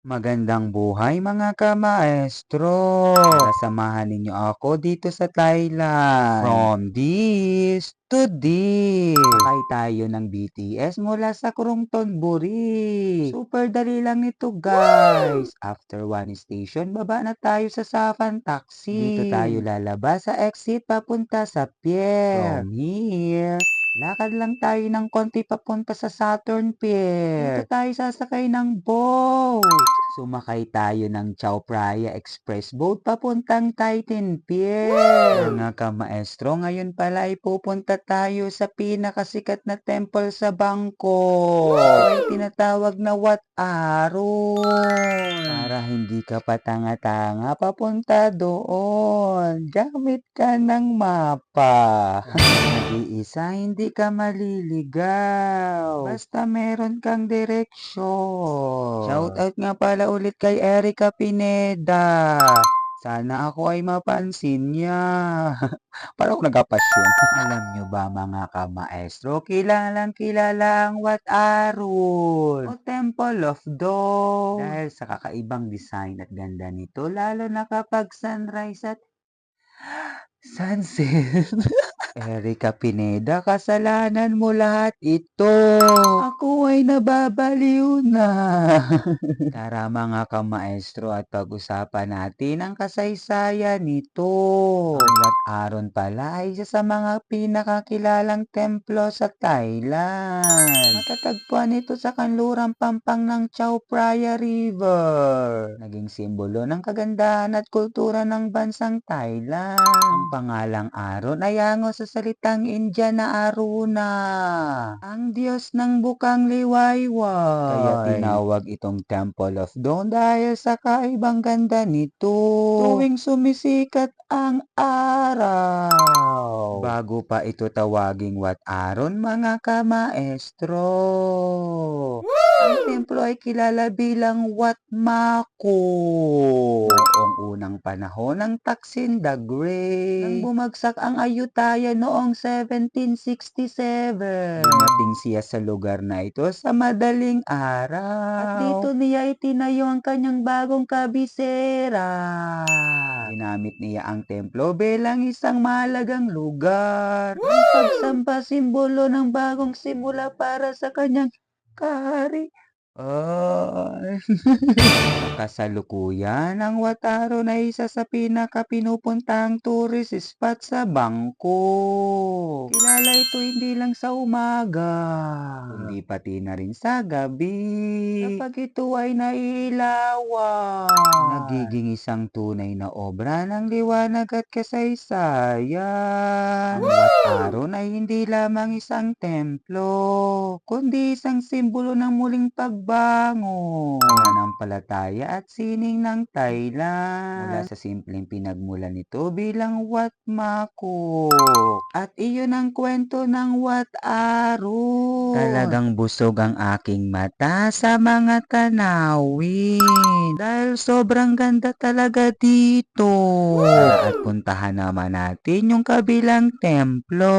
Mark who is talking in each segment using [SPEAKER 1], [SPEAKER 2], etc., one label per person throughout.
[SPEAKER 1] Magandang buhay mga kamaestro! Tara samahan ninyo ako dito sa Thailand. From this to this. Sakay tayo ng BTS mula sa Krungton, Buri. Super dali lang nito guys. After one station, baba na tayo sa Safan Taxi. Dito tayo lalabas sa exit papunta sa pier. From here, lakad lang tayo ng konti papunta sa Saturn Pier. Dito tayo sasakay ng boat. Sumakay tayo ng Chao Phraya Express Boat papuntang Titan Pier. Mga kamaestro, ngayon pala ay pupunta tayo sa pinakasikat na temple sa Bangkok. Ito ay tinatawag na Wat Arun. Para hindi ka patanga-tanga papunta doon, gamit ka ng mapa. Nag-iisa, hindi ka maliligaw. Basta meron kang direksyon. Shoutout nga pala ulit kay Erica Pineda. Sana ako ay mapansin niya. Para ako nagapasyon. Alam nyo ba mga kamaestro, kilalang kilala ang Wat Arun o Temple of Dawn. Dahil sa kakaibang design at ganda nito, lalo na kapag sunrise at sunset. Erica Pineda, kasalanan mo lahat ito. Ako ay nababaliw na. Tara mga kamaestro at pag-usapan natin ang kasaysayan nito. Ang Wat Arun pala ay isa sa mga pinakakilalang templo sa Thailand. Matatagpuan ito sa kanlurang pampang ng Chao Phraya River. Naging simbolo ng kagandahan at kultura ng bansang Thailand. Ang pangalang Arun ay hango sa salitang Indian na Aruna, ang Diyos ng bukang liwayway. Kaya tinawag itong Temple of Dawn dahil sa kaibang ganda nito tuwing sumisikat ang araw. Bago pa ito tawaging Wat Arun mga kamaestro, ang templo ay kilala bilang Wat Maku. Noong unang panahon ng Taksin the Great, nang bumagsak ang Ayutthaya noong 1767, dumating siya sa lugar na ito sa madaling araw. At dito niya itinayo ang kanyang bagong kabisera. Ginamit niya ang templo bilang isang mahalagang lugar. Ang pagsamba simbolo ng bagong simula para sa kanyang kahari. Ay. Kasalukuyan, ang Wat Arun ay isa sa pinakapinupuntahang tourist spot sa Bangkok. Kilala ito hindi lang sa umaga, kundi pati na rin sa gabi. Kapag ito ay nailawan, nagiging isang tunay na obra ng liwanag at kasaysayan. Ang Wat Arun ay hindi lamang isang templo, kundi isang simbolo ng muling pagbangon, pananampalataya at sining ng Thailand. Mula sa simpleng pinagmulan nito bilang Wat Maku. At iyon ang kwento ng Wat Arun. Talagang busog ang aking mata sa mga tanawin. Dahil sobrang ganda talaga dito. Tara at puntahan naman natin yung kabilang templo.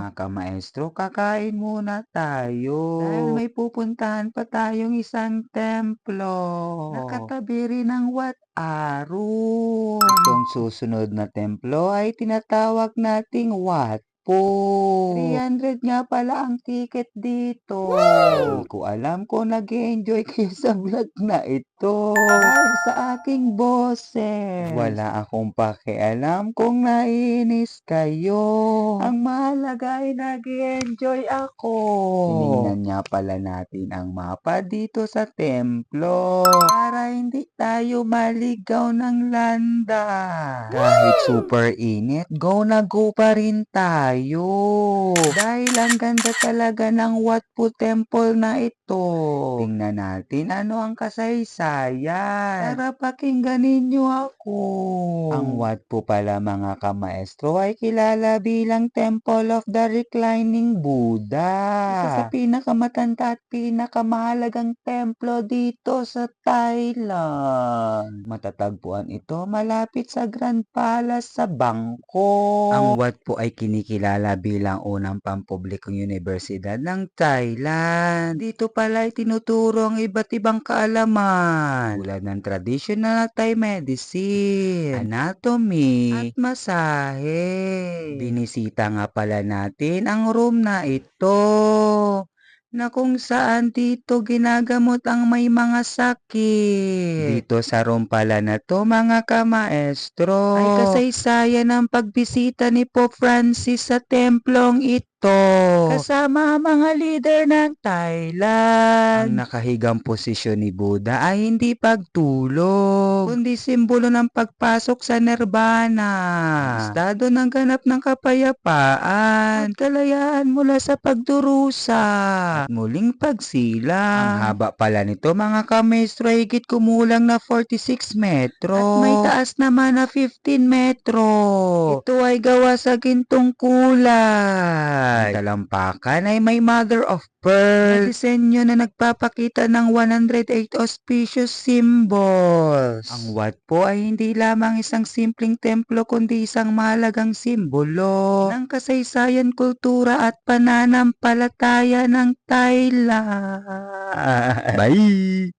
[SPEAKER 1] Mga kamaestro, kakain muna tayo. Dahil may pupuntahan pa tayong isang templo. Nakatabi rin ng Wat Arun. Itong susunod na templo ay tinatawag nating Wat Po. 300 nga pala ang ticket dito. Hindi ko alam kung nag-enjoy kayo sa vlog na ito. Dahil sa aking boses, wala akong pakialam kung naiinis kayo. Ang mahalaga ay nag-enjoy ako. Tinignan nga pala natin ang mapa dito sa templo para hindi tayo maligaw ng landas. Kahit super init, go na go pa rin tayo. Dahil ang ganda talaga ng Wat Po Temple na ito. Tingnan natin ano ang kasaysayan. Tara pakinggan ninyo ako. Ang Wat Po pala mga kamaestro ay kilala bilang Temple of the Reclining Buddha. Isa sa pinakamatanda at pinakamahalagang templo dito sa Thailand. Matatagpuan ito malapit sa Grand Palace sa Bangkok. Ang Wat Po ay kinikilala kilala bilang unang pampublikong universidad ng Thailand. Dito pala itinuturo ang iba't ibang kaalaman tulad ng traditional na Thai medicine, anatomy, at masahe. Binisita nga pala natin ang room na ito na kung saan dito ginagamot ang may mga sakit. Dito sa room pala na to mga kamaestro, ay kasaysayan ng pagbisita ni Pope Francis sa templong ito. Kasama ang mga leader ng Thailand. Ang nakahigang posisyon ni Buddha ay hindi pagtulog, kundi simbolo ng pagpasok sa nirvana, ang estado ng ganap ng kapayapaan, at kalayaan mula sa pagdurusa, at muling pagsilang. Ang haba pala nito mga kamestro ay higit kumulang na 46 metro, at may taas naman na 15 metro. Ito ay gawa sa gintong kulay. Ang talampakan ay may mother of pearl na disenyo na nagpapakita ng 108 auspicious symbols. Ang Wat po ay hindi lamang isang simpleng templo kundi isang mahalagang simbolo ng kasaysayan, kultura at pananampalataya ng Thailand. Bye!